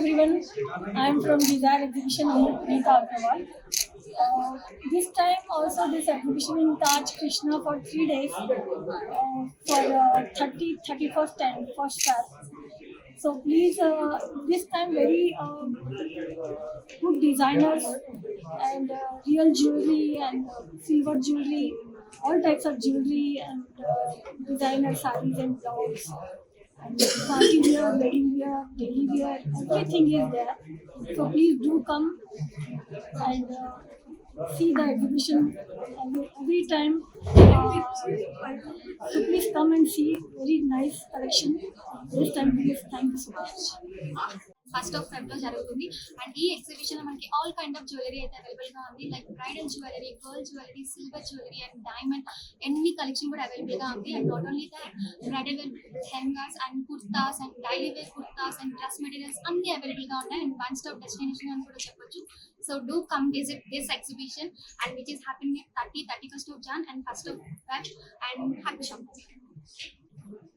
everyone. I am from Desire Exhibition in Punita Agrawal. This time also this exhibition in Taj Krishna for 3 days for 30, 31st and 1st Feb. So please, this time very good designers and real jewelry and silver jewelry, all types of jewelry and designer sarees and gowns. And party wear, wedding wear, daily wear, everything is there. So please do come and see the exhibition every time. So please come and see. Very nice collection. This time, please, thank you so much. First of Feb లో జరుగుతుంది. And ఈ exhibition లో మనకి all kind of jewellery అయితే available గా ఉంది. Like bridal jewellery, girl jewellery, silver jewellery and diamond ఎన్ని collection కూడా అవైలబుల్ గా ఉంది. And not only that, bridal wear lehengas and kurtas and daily wear kurtas and dress materials అన్ని అవైలబుల్ గా ఉన్నాయి. అండ్ వన్ స్టాప్ డెస్టినేషన్ అని కూడా చెప్పొచ్చు. So do come visit this exhibition and which is happening 31st of Jan and 1st of Feb. And happy shopping.